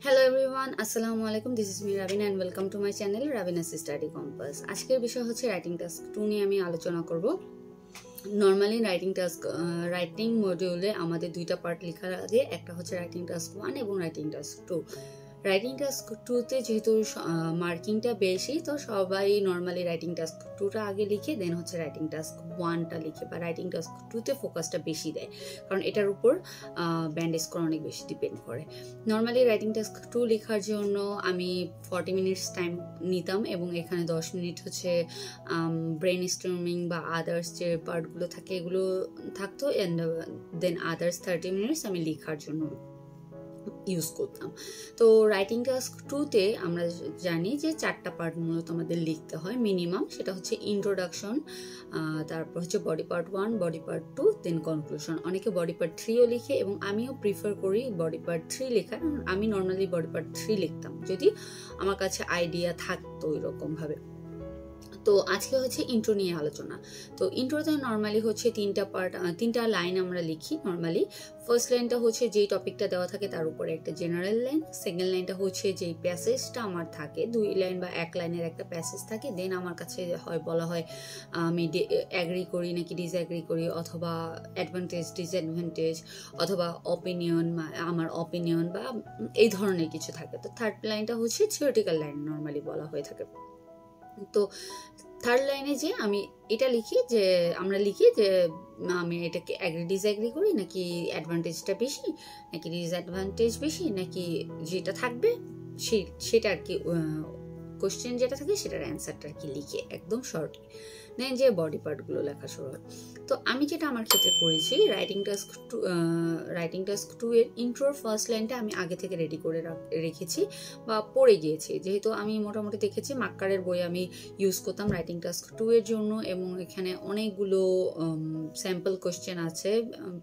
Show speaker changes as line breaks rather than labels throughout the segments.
Hello everyone, Assalamu alaikum. This is me Ravina and welcome to my channel Ravina's Study Compass. আজকের বিষয় হচ্ছে writing task 2 নিয়ে আমি আলোচনা করব। নরমালি রাইটিং মডিউলে আমাদের দুইটা পার্ট লেখার আগে একটা হচ্ছে রাইটিং টাস্ক 1 এবং রাইটিং টাস্ক 2। রাইটিং টাস্ক 2 তে যেহেতু মার্কিংটা বেশি, তো সবাই নরমালি রাইটিং টাস্ক 2টা আগে লিখে দেন হচ্ছে রাইটিং টাস্ক 1টা লিখে, বা রাইটিং টাস্ক 2 তে ফোকাসটা বেশি দেয়, কারণ এটার উপর ব্যান্ড স্কোর অনেক বেশি ডিপেন্ড করে। নরমালি রাইটিং টাস্ক 2 লেখার জন্য আমি 40 মিনিটস টাইম নিতাম এবং এখানে 10 মিনিট হচ্ছে ব্রেন স্টর্মিং বা আদার্স যে পার্টগুলো থাকে এগুলো থাকতো, অ্যান্ড দেন আদার্স 30 মিনিটস আমি লেখার জন্য ইউজ করতাম। তো রাইটিং টাস্ক 2তে আমরা জানি যে 4টা পার্ট মূলত আমাদের লিখতে হয় মিনিমাম। সেটা হচ্ছে ইন্ট্রোডাকশন, তারপর হচ্ছে body part 1, body part 2, then conclusion. অনেকে বডি পার্ট 3ও লিখে এবং আমিও প্রিফার করি বডি পার্ট 3 লেখার। আমি নর্মালি বডি পার্ট 3 লিখতাম যদি আমার কাছে আইডিয়া থাকতো এরকমভাবে। তো আজকে হচ্ছে ইন্ট্রো নিয়ে আলোচনা। তো ইন্ট্রোতে নর্মালি হচ্ছে 3টা লাইন আমরা লিখি। নর্মালি ফার্স্ট লাইনটা হচ্ছে যেই টপিকটা দেওয়া থাকে তার উপরে একটা জেনারেল লাইন। সেকেন্ড লাইনটা হচ্ছে যেই প্যাসেজটা আমার থাকে, 2 লাইন বা 1 লাইনের একটা প্যাসেজ থাকে। দেন আমার কাছে বলা হয় আমি অ্যাগ্রি করি নাকি ডিসঅ্যাগ্রি করি, অথবা অ্যাডভান্টেজ ডিসঅ্যাডভান্টেজ, অথবা আমার অপিনিয়ন বা এই ধরনের কিছু থাকে। তো থার্ড লাইনটা হচ্ছে থিওরিটিক্যাল লাইন নর্মালি বলা হয়ে থাকে। তো থার্ড লাইনে যে আমি এটা লিখি যে আমি এটাকে অ্যাগ্রি ডিসঅ্যাগ্রি করি, নাকি অ্যাডভান্টেজটা বেশি নাকি ডিসঅ্যাডভান্টেজ বেশি, নাকি যেটা থাকবে সেটা আর কি কোশ্চেন যেটা থাকে সেটার অ্যান্সারটা আর কি লিখে একদম শর্ট দেন যে বডি পার্টগুলো লেখা শুরু হয়। তো আমি যেটা আমার ক্ষেত্রে করেছি, রাইটিং টাস্ক 2 এর ইন্ট্রোর ফার্স্ট লাইনটা আমি আগে থেকে রেডি করে রেখেছি বা পড়ে গিয়েছি। যেহেতু আমি মোটামুটি দেখেছি মাক্কারের বই আমি ইউজ করতাম রাইটিং টাস্ক 2 এর জন্য, এবং এখানে অনেকগুলো স্যাম্পল কোশ্চেন আছে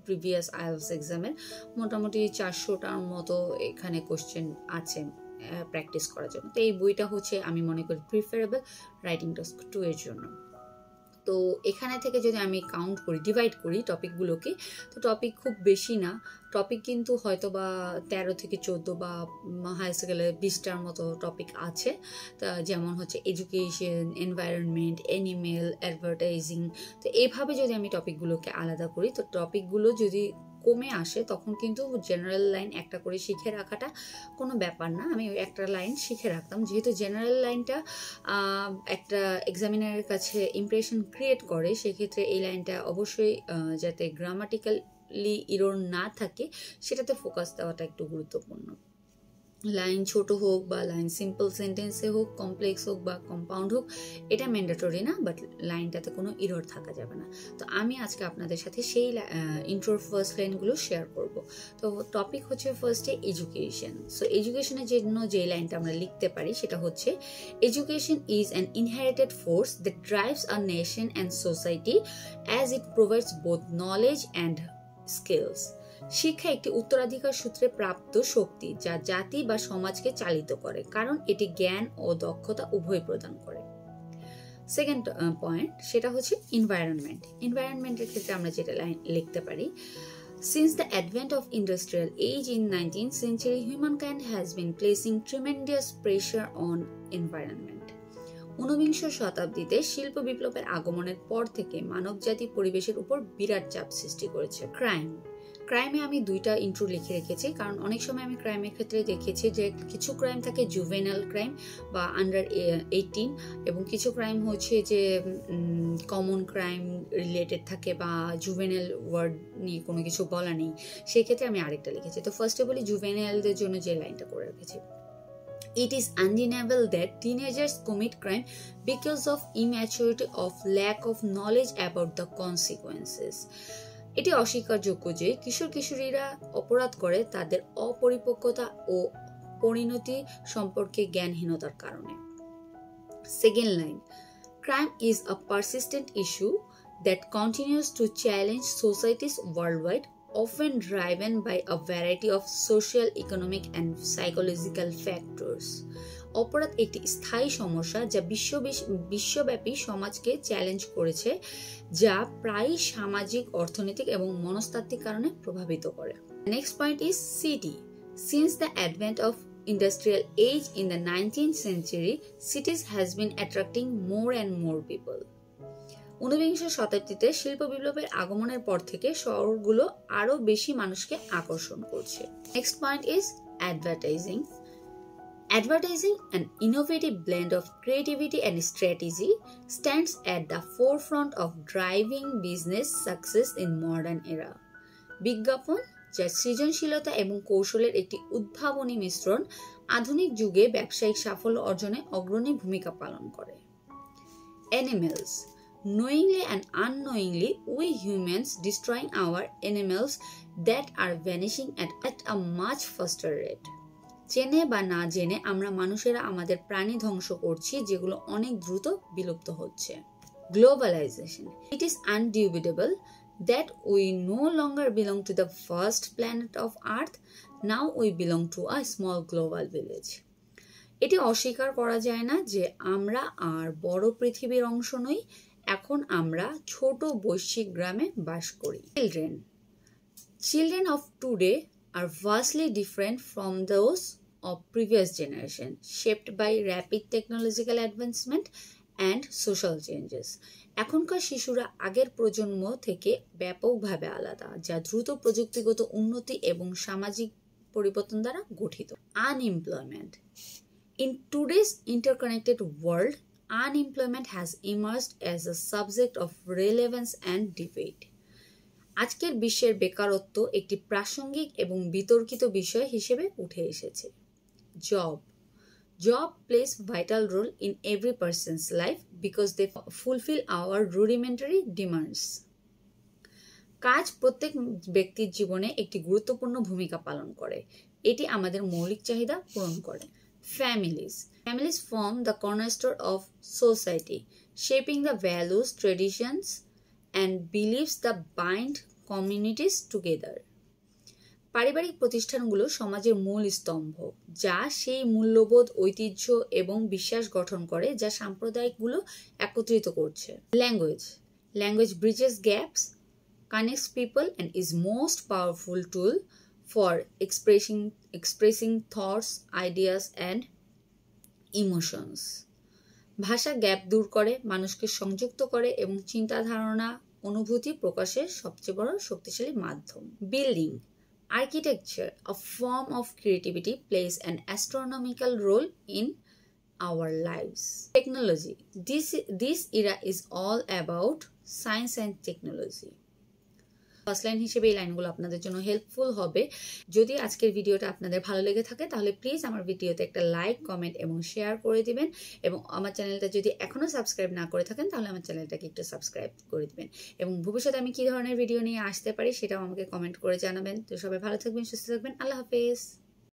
প্রিভিয়াস আইএলটিএস এক্সামের। মোটামুটি 400টার মতো এখানে কোশ্চেন আছে প্র্যাকটিস করার জন্য। তো এই বইটা হচ্ছে আমি মনে করি প্রিফারেবল রাইটিং টাস্ক 2 এর জন্য। তো এখানে থেকে যদি আমি কাউন্ট করি, ডিভাইড করি টপিকগুলোকে, তো টপিক খুব বেশি না। টপিক কিন্তু হয়তো বা 13 থেকে 14 বা হাইস্ট গেলে 20টার মতো টপিক আছে। তা যেমন হচ্ছে এডুকেশন, এনভায়রনমেন্ট, অ্যানিমেল, অ্যাডভার্টাইজিং। তো এইভাবে যদি আমি টপিকগুলোকে আলাদা করি, তো টপিকগুলো যদি কমে আসে তখন কিন্তু জেনারেল লাইন একটা করে শিখে রাখাটা কোনো ব্যাপার না। আমি ওই একটা লাইন শিখে রাখতাম, যেহেতু জেনারেল লাইনটা একটা এক্সামিনারের কাছে ইমপ্রেশন ক্রিয়েট করে। সেক্ষেত্রে এই লাইনটা অবশ্যই যাতে গ্রামাটিক্যালি ইরর না থাকে সেটাতে ফোকাস দেওয়াটা একটু গুরুত্বপূর্ণ। লাইন ছোট হোক বা লাইন সিম্পল সেন্টেন্সে হোক, কমপ্লেক্স হোক বা কম্পাউন্ড হোক, এটা ম্যান্ডেটরি না, বাট লাইনটাতে কোনো ইরর থাকা যাবে না। তো আমি আজকে আপনাদের সাথে সেই ইন্ট্রোর ফার্স্ট লাইনগুলো শেয়ার করব। তো টপিক হচ্ছে ফার্স্টে এডুকেশন। সো এডুকেশনের জন্য যে লাইনটা আমরা লিখতে পারি সেটা হচ্ছে, education is an inherited force that drives a nation and society as it provides both knowledge and skills. শিক্ষা একটি উত্তরাধিকার সূত্রে প্রাপ্ত শক্তি যা জাতি বা সমাজকে চালিত করে, কারণ এটি জ্ঞান ও দক্ষতা উভয় প্রদান করে। সেকেন্ড পয়েন্ট সেটা হচ্ছে এনভায়রনমেন্ট। এনভায়রনমেন্টের ক্ষেত্রে আমরা যেটা লাইন লিখতে পারি, Since the advent of industrial age in 19th century, humankind has been placing tremendous pressure on environment. 19শ শতাব্দীতে শিল্প বিপ্লবের আগমনের পর থেকে মানবজাতি পরিবেশের উপর বিরাট চাপ সৃষ্টি করেছে। ক্রাইমে আমি 2টা ইন্ট্রো লিখে রেখেছি, কারণ অনেক সময় আমি ক্রাইমের ক্ষেত্রে দেখেছি যে কিছু ক্রাইম থাকে জুভেনাল ক্রাইম বা আন্ডার 18, এবং কিছু ক্রাইম হচ্ছে যে কমন ক্রাইম রিলেটেড থাকে বা জুভেনাল ওয়ার্ড নিয়ে কোনো কিছু বলা নেই। সেক্ষেত্রে আমি আরেকটা লিখেছি। তো ফার্স্টে বলি জুভেনালদের জন্য যে লাইনটা করে রেখেছি, It is undeniable that teenagers commit crime because of immaturity of lack of knowledge about the consequences. এটি অস্বীকারযোগ্য যে কিশোরীরা অপরাধ করে তাদের অপরিপক্কতা ও পরিণতি সম্পর্কে জ্ঞানহীনতার কারণে। Second line, Crime is a persistent issue that continues to challenge societies worldwide, often driven by a variety of social, economic and psychological factors. অপরাধ একটি স্থায়ী সমস্যা যা বিশ্বব্যাপী সমাজকে চ্যালেঞ্জ করেছে, যা প্রায়ই সামাজিক, অর্থনৈতিক এবং মনস্তাত্ত্বিক কারণে প্রভাবিত করে। Next point is city. Since the advent of industrial age in the 19th century, cities has been attracting more and more people. ঊনবিংশ শতাব্দীতে শিল্প বিপ্লবের আগমনের পর থেকে শহরগুলো আরো বেশি মানুষকে আকর্ষণ করছে। Next point is advertising. Advertising, an innovative blend of creativity and strategy, stands at the forefront of driving business success in modern era. বিজ্ঞাপন, যা সৃজনশীলতা এবং কৌশলের একটি উদ্ভাবনী মিশ্রণ, আধুনিক যুগে ব্যবসায়িক সাফল্য অর্জনে অগ্রণী ভূমিকা পালন করে। Animals. Knowingly and unknowingly, we humans destroying our animals that are vanishing at a much faster rate. জেনে বা না জেনে আমরা মানুষেরা আমাদের প্রাণী ধ্বংস করছি, যেগুলো অনেক দ্রুত বিলুপ্ত হচ্ছে। Globalization. It is undeniable that we no longer belong to the first planet of Earth. Now we belong to a small global village. এটি অস্বীকার করা যায় না যে আমরা আর বড় পৃথিবীর অংশ নই, এখন আমরা ছোট বৈশ্বিক গ্রামে বাস করি। Children of today are vastly different from those of previous generation, shaped by rapid technological advancement and social changes. এখনকার শিশুরা আগের প্রজন্ম থেকে ব্যাপকভাবে আলাদা, যা দ্রুত প্রযুক্তিগত উন্নতি এবং সামাজিক পরিবর্তন দ্বারা গঠিত। Unemployment. In today's interconnected world, unemployment has emerged as a subject of relevance and debate. আজকের বিশ্বের বেকারত্ব একটি প্রাসঙ্গিক এবং বিতর্কিত বিষয় হিসেবে উঠে এসেছে। Job plays vital role in every person's life because they fulfill our rudimentary demands. কাজ প্রত্যেক ব্যক্তির জীবনে একটি গুরুত্বপূর্ণ ভূমিকা পালন করে। এটি আমাদের মৌলিক চাহিদা পূরণ করে। Families form the cornerstone of society, shaping the values, traditions, and beliefs that bind communities together. পারিবারিক প্রতিষ্ঠানগুলো সমাজের মূল স্তম্ভ, যা সেই মূল্যবোধ, ঐতিহ্য এবং বিশ্বাস গঠন করে যা সাম্প্রদায়িকগুলো একত্রিত করছে। Language bridges gaps, connects people, and is most powerful tool for expressing thoughts, ideas, and emotions. ভাষা গ্যাপ দূর করে, মানুষকে সংযুক্ত করে এবং চিন্তা ধারণা, অনুভূতি প্রকাশের সবচেয়ে বড় শক্তিশালী মাধ্যম। Building. Architecture, a form of creativity, plays an astronomical role in our lives. Technology. This era is all about science and technology. First line হিসেবে এই লাইনগুলো আপনাদের জন্য হেল্পফুল হবে। যদি আজকের ভিডিওটা আপনাদের ভালো লেগে থাকে তাহলে প্লিজ আমার ভিডিওতে একটা লাইক, কমেন্ট এবং শেয়ার করে দিবেন, এবং আমার চ্যানেলটা যদি এখনো সাবস্ক্রাইব না করে থাকেন তাহলে আমার চ্যানেলটাকে একটু সাবস্ক্রাইব করে দিবেন, এবং ভবিষ্যতে আমি কি ধরনের ভিডিও নিয়ে আসতে পারি সেটাও আমাকে কমেন্ট করে জানাবেন। তো সবাই ভালো থাকবেন, সুস্থ থাকবেন। আল্লাহ হাফেজ।